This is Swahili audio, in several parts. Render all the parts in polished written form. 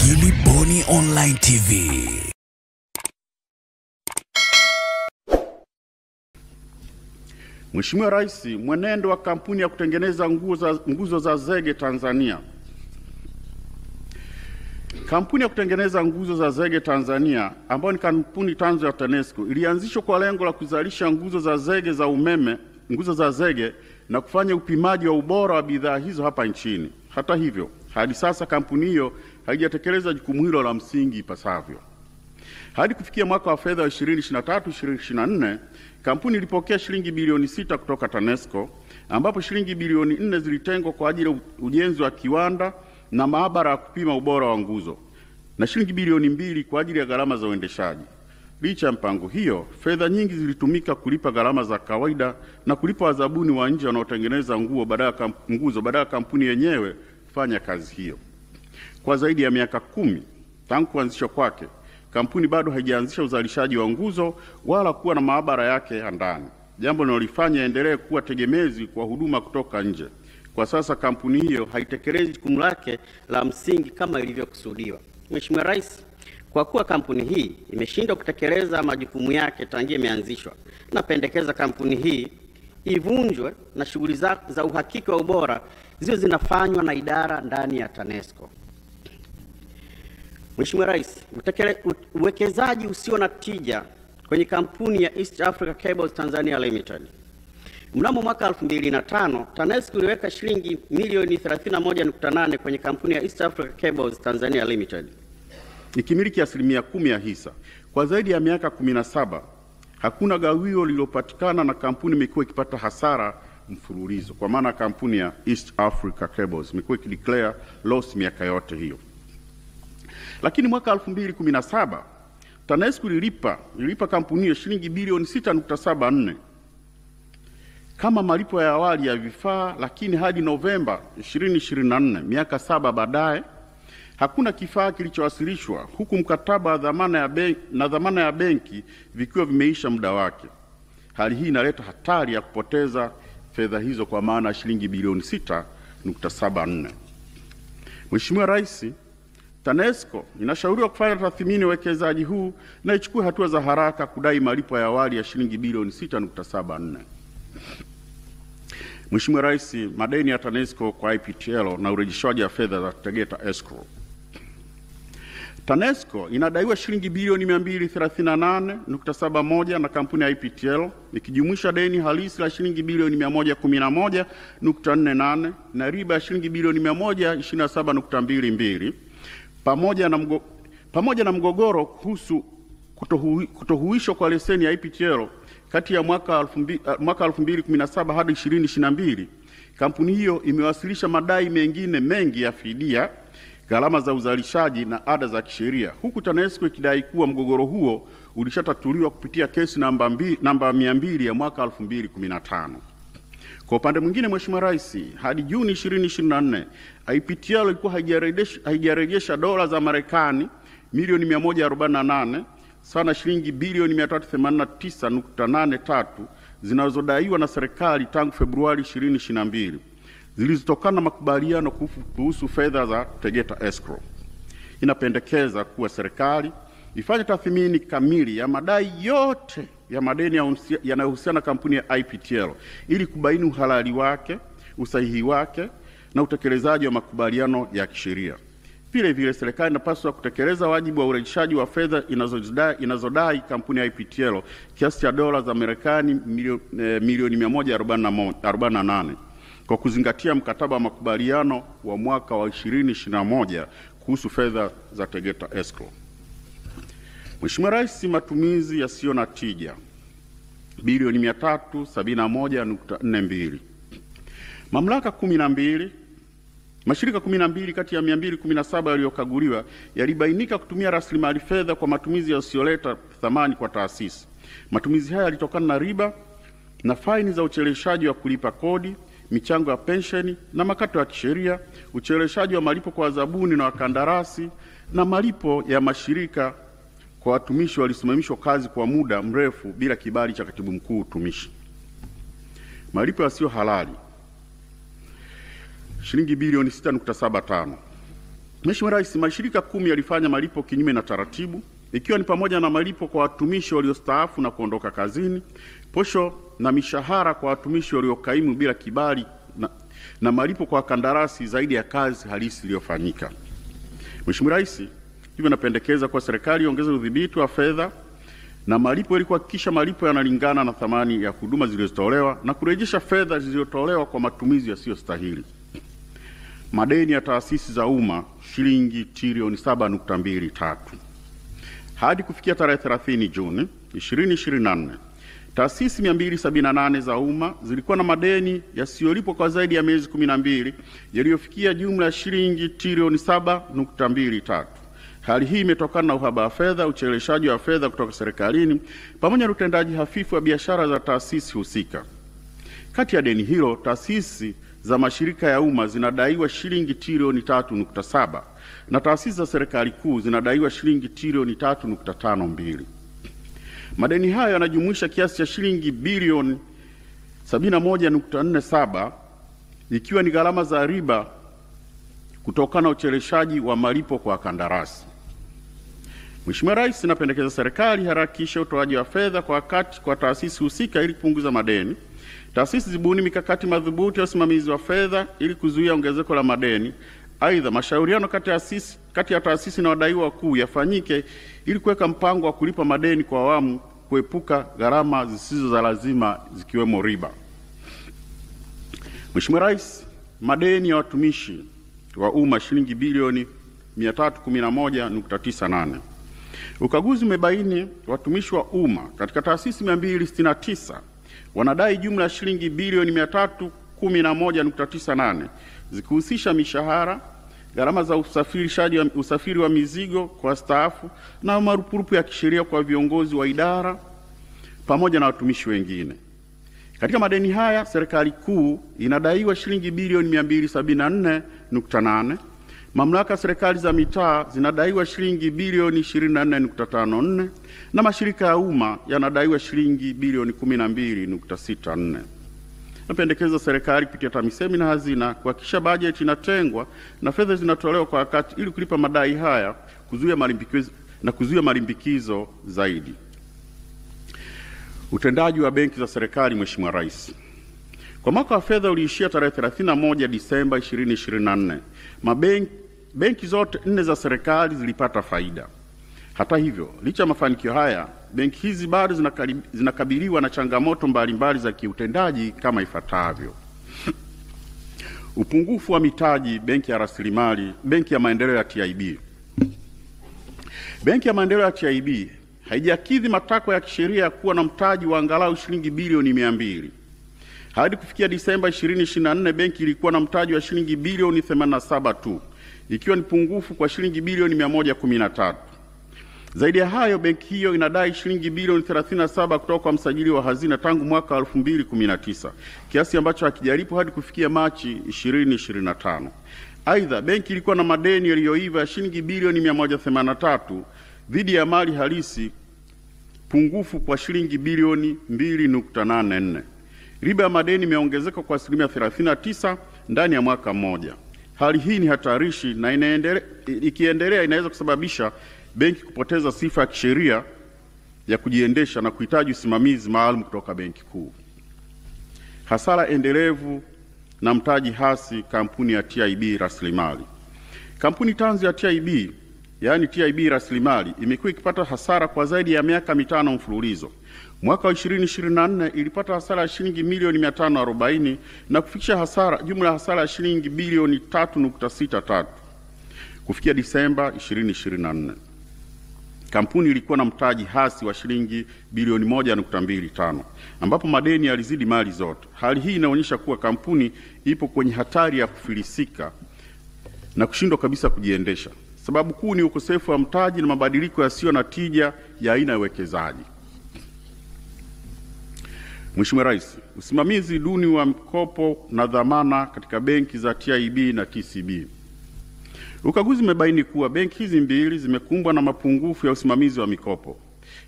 Gilly Bonny Online TV. Mheshimiwa Rais, mwenendo wa kampuni ya kutengeneza nguzo za zege Tanzania. Kampuni ya kutengeneza nguzo za zege Tanzania, ambayo ni kampuni tanzu ya TANESCO, ilianzishwa kwa lengo la kuzalisha nguzo za zege za umeme, nguzo za zege na kufanya upimaji wa ubora wa bidhaa hizo hapa nchini. Hata hivyo, hadi sasa kampuni hiyo haijatekeleza jukumu hilo la msingi ipasavyo. Hadi kufikia mwaka wa fedha wa 2023/2024, kampuni ilipokea shilingi bilioni 6 kutoka TANESCO, ambapo shilingi bilioni 4 zilitengwa kwa ajili ya ujenzi wa kiwanda na maabara ya kupima ubora wa nguzo na shilingi bilioni 2 kwa ajili ya gharama za uendeshaji. Licha ya mpango hiyo, fedha nyingi zilitumika kulipa gharama za kawaida na kulipa wazabuni wa nje wanaotengeneza nguzo badala ya kampuni yenyewe kufanya kazi hiyo. Kwa zaidi ya miaka 10 tangu kuanzishwa kwake, kampuni bado haijaanzisha uzalishaji wa nguzo wala kuwa na maabara yake ya ndani, jambo linalofanya endelee kuwa tegemezi kwa huduma kutoka nje. Kwa sasa kampuni hiyo haitekelezi jukumu lake la msingi kama ilivyokusudiwa. Mheshimiwa Rais, kwa kuwa kampuni hii imeshindwa kutekeleza majukumu yake tangia imeanzishwa, napendekeza kampuni hii ivunjwe na shughuli za uhakiki wa ubora ziwe zinafanywa na idara ndani ya TANESCO. Mheshimiwa Rais, uwekezaji usio na tija kwenye kampuni ya East Africa Cables Tanzania Limited. Mnamo mwaka 2005, TANESCO iliweka shilingi milioni 31.8 kwenye kampuni ya East Africa Cables Tanzania Limited, ikimiliki 10% ya hisa. Kwa zaidi ya miaka 17, hakuna gawio lililopatikana na kampuni imekuwa ikipata hasara mfululizo, kwa maana kampuni ya East Africa Cables imekuwa ikideclare loss miaka yote hiyo. Lakini mwaka 2017 TANESCO ililipa kampuni hiyo shilingi bilioni 6.74 kama malipo ya awali ya vifaa, lakini hadi Novemba 2024, miaka 7 baadaye, hakuna kifaa kilichowasilishwa, huku mkataba wa dhamana ya benki vikiwa vimeisha muda wake. Hali hii inaleta hatari ya kupoteza fedha hizo, kwa maana shilingi bilioni 6.74. Mheshimiwa Rais, TANESCO inashauriwa kufanya tathmini ya uwekezaji huu na ichukue hatua za haraka kudai malipo ya awali ya shilingi bilioni 6.74. Mheshimiwa Rais, madeni ya TANESCO kwa IPTL na urejeshwaji wa fedha za Tegeta Escrow. TANESCO inadaiwa shilingi bilioni 238.71 na kampuni ya IPTL, ikijumuisha deni halisi la shilingi bilioni 111.48 na riba ya shilingi bilioni 127.22, pamoja na mgogoro kuhusu kutohuishwa kwa leseni ya IPTL kati ya mwaka 2017 hadi 2022. Kampuni hiyo imewasilisha madai mengine mengi ya fidia, gharama za uzalishaji na ada za kisheria, huku TANESCO ikidai kuwa mgogoro huo ulishatatuliwa kupitia kesi namba 200 ya mwaka 2015. Kwa upande mwingine, Mheshimiwa Rais, hadi Juni 2024 IPTL ilikuwa haijarejesha dola za Marekani milioni 148 sana shilingi bilioni 389.83 zinazodaiwa na serikali tangu Februari 2022, zilizotokana na makubaliano kuhusu fedha za Tegeta Escrow. Inapendekeza kuwa serikali ifanye tathmini kamili ya madai yote ya madeni yanayohusiana na kampuni ya IPTL ili kubaini uhalali wake, usahihi wake na utekelezaji wa makubaliano ya kisheria. Vile vile, serikali inapaswa kutekeleza wajibu wa urejeshaji wa fedha inazodai kampuni ya IPTL kiasi cha dola za Marekani milioni 148 kwa kuzingatia mkataba wa makubaliano wa mwaka wa 2021 kuhusu fedha za Tegeta Escrow. Mheshimiwa Rais, matumizi yasiyo na tija bilioni 371.42. Mashirika 12 kati ya 217 yaliyokaguliwa yalibainika kutumia rasilimali fedha kwa matumizi yasiyoleta thamani kwa taasisi. Matumizi haya yalitokana na riba na faini za ucheleweshaji wa kulipa kodi, michango ya pensheni na makato ya kisheria, ucheleweshaji wa malipo kwa wazabuni na wakandarasi, na malipo ya mashirika kwa watumishi walisimamishwa kazi kwa muda mrefu bila kibali cha Katibu Mkuu Utumishi. Malipo yasiyo halali shilingi bilioni 6.75. Mheshimiwa Rais, mashirika 10 yalifanya malipo kinyume na taratibu, ikiwa ni pamoja na malipo kwa watumishi waliostaafu na kuondoka kazini, posho na mishahara kwa watumishi waliokaimu bila kibali na malipo kwa kandarasi zaidi ya kazi halisi iliyofanyika. Mheshimiwa Rais, hivyo napendekeza kwa serikali iongeze udhibiti wa fedha na malipo ili kuhakikisha malipo yanalingana na thamani ya huduma zilizotolewa na kurejesha fedha zilizotolewa kwa matumizi yasiyostahili. Madeni ya taasisi za umma shilingi trilioni 7.23. Hadi kufikia tarehe 30 Juni 2024, taasisi 278 za umma zilikuwa na madeni yasiyolipwa kwa zaidi ya miezi 12 yaliyofikia jumla ya shilingi trilioni 7.23. Hali hii imetokana na uhaba wa fedha, ucheleweshaji wa fedha kutoka serikalini pamoja na utendaji hafifu wa biashara za taasisi husika. Kati ya deni hilo, taasisi za mashirika ya umma zinadaiwa shilingi trilioni 3.7 na taasisi za serikali kuu zinadaiwa shilingi trilioni 3.52. Madeni hayo yanajumuisha kiasi cha shilingi bilioni 71.47 ikiwa ni gharama za riba kutokana na ucheleweshaji wa malipo kwa kandarasi. Mheshimiwa Rais, napendekeza serikali harakishe utoaji wa fedha kwa wakati kwa taasisi husika ili kupunguza madeni. Taasisi zibuni mikakati madhubuti ya usimamizi wa fedha ili kuzuia ongezeko la madeni. Aidha, mashauriano kati ya taasisi na wadaiwa wakuu yafanyike ili kuweka mpango wa kulipa madeni kwa awamu, kuepuka gharama zisizo za lazima zikiwemo riba. Mheshimiwa Rais, madeni ya watumishi wa umma shilingi bilioni 311.98. Ukaguzi umebaini watumishi wa umma katika taasisi 269 wanadai jumla ya shilingi bilioni 311.98 zikihusisha mishahara, gharama za usafiri wa mizigo kwa wastaafu na marupurupu ya kisheria kwa viongozi wa idara pamoja na watumishi wengine. Katika madeni haya, serikali kuu inadaiwa shilingi bilioni 274.8, mamlaka serikali za mitaa zinadaiwa shilingi bilioni 24.54 na mashirika ya umma yanadaiwa shilingi bilioni 12.64. Napendekeza serikali kupitia TAMISEMI na hazina kuhakikisha bajeti inatengwa na fedha zinatolewa kwa wakati ili kulipa madai haya, kuzuia malimbikizo zaidi. Utendaji wa benki za serikali. Mheshimiwa Rais, kwa mwaka wa fedha uliishia tarehe 31 Disemba 2024, benki zote 4 za serikali zilipata faida. Hata hivyo, licha ya mafanikio haya, benki hizi bado zinakabiliwa na changamoto mbalimbali za kiutendaji kama ifuatavyo: upungufu wa mitaji benki ya maendeleo ya TIB. Benki ya maendeleo ya TIB haijakidhi matakwa ya kisheria kuwa na mtaji wa angalau shilingi bilioni 200. Hadi kufikia Disemba 2024, benki ilikuwa na mtaji wa shilingi bilioni 87 tu, ikiwa ni pungufu kwa shilingi bilioni 113. Zaidi ya hayo, benki hiyo inadai shilingi bilioni 37 kutoka kwa msajili wa hazina tangu mwaka 2019, kiasi ambacho hakijalipwa hadi kufikia Machi 2025. Aidha, benki ilikuwa na madeni yaliyoiva ya shilingi bilioni 183 dhidi ya mali halisi, pungufu kwa shilingi bilioni 2.84. Riba ya madeni imeongezeka kwa 39% ndani ya mwaka mmoja. Hali hii ni hatarishi na ikiendelea inaweza kusababisha benki kupoteza sifa ya kisheria ya kujiendesha na kuhitaji usimamizi maalum kutoka Benki Kuu. Hasara endelevu na mtaji hasi kampuni ya TIB Rasilimali. Kampuni tanzu ya TIB, yaani TIB Rasilimali, imekuwa ikipata hasara kwa zaidi ya miaka 5 mfululizo. Mwaka wa 2024 ilipata hasara ya shilingi milioni 540 na kufikisha jumla ya hasara ya shilingi bilioni 3.63 kufikia Disemba 2024. Kampuni ilikuwa na mtaji hasi wa shilingi bilioni 1.25 ambapo madeni yalizidi mali zote. Hali hii inaonyesha kuwa kampuni ipo kwenye hatari ya kufilisika na kushindwa kabisa kujiendesha. Sababu kuu ni ukosefu wa mtaji na mabadiliko yasiyo na tija ya aina ya uwekezaji. Mheshimiwa Rais, usimamizi duni wa mikopo na dhamana katika benki za TIB na TCB. Ukaguzi umebaini kuwa benki hizi mbili zimekumbwa na mapungufu ya usimamizi wa mikopo.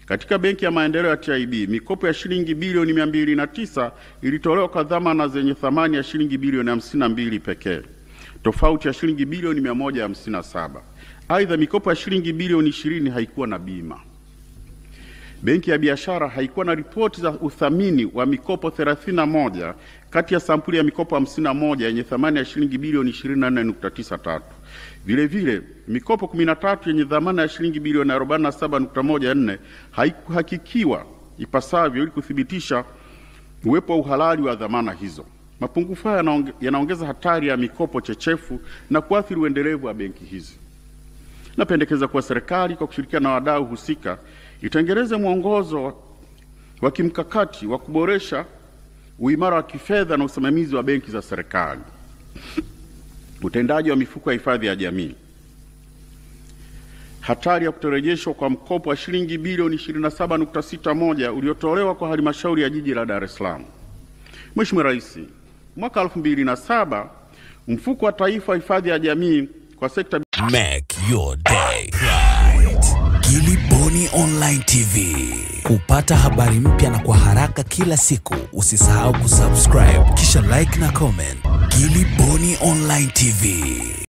Katika benki ya maendeleo ya TIB, mikopo ya shilingi bilioni 209 ilitolewa kwa dhamana zenye thamani ya shilingi bilioni 52 pekee. tofauti ya shilingi bilioni 157. Aidha, mikopo ya shilingi bilioni 20 haikuwa na bima. Benki ya Biashara haikuwa na ripoti za uthamini wa mikopo 31 kati ya sampuli ya mikopo 51 yenye thamani ya shilingi bilioni 24.93. Vile vile, mikopo 13 yenye dhamana ya shilingi bilioni 47.14 haikuhakikiwa ipasavyo ili kuthibitisha uwepo wa uhalali wa dhamana hizo. Mapungufu haya yanaongeza hatari ya mikopo chechefu na kuathiri uendelevu wa benki hizi. Napendekeza kuwa serikali kwa kushirikiana na wadau husika itengeneze mwongozo wa kimkakati wa kuboresha uimara wa kifedha na usimamizi wa benki za serikali. Utendaji wa mifuko ya hifadhi ya jamii. Hatari ya kutorejeshwa kwa mkopo wa shilingi bilioni 27.61 uliotolewa kwa halmashauri ya jiji la Dar es Salaam. Mheshimiwa Rais, mwaka 2007 mfuko wa taifa wa hifadhi ya jamii kwa sekta Make your day right. Gilly Bonny Online TV. Kupata habari mpya na kwa haraka kila siku, usisahau kusubscribe kisha like na comment. Gilly Bonny Online TV.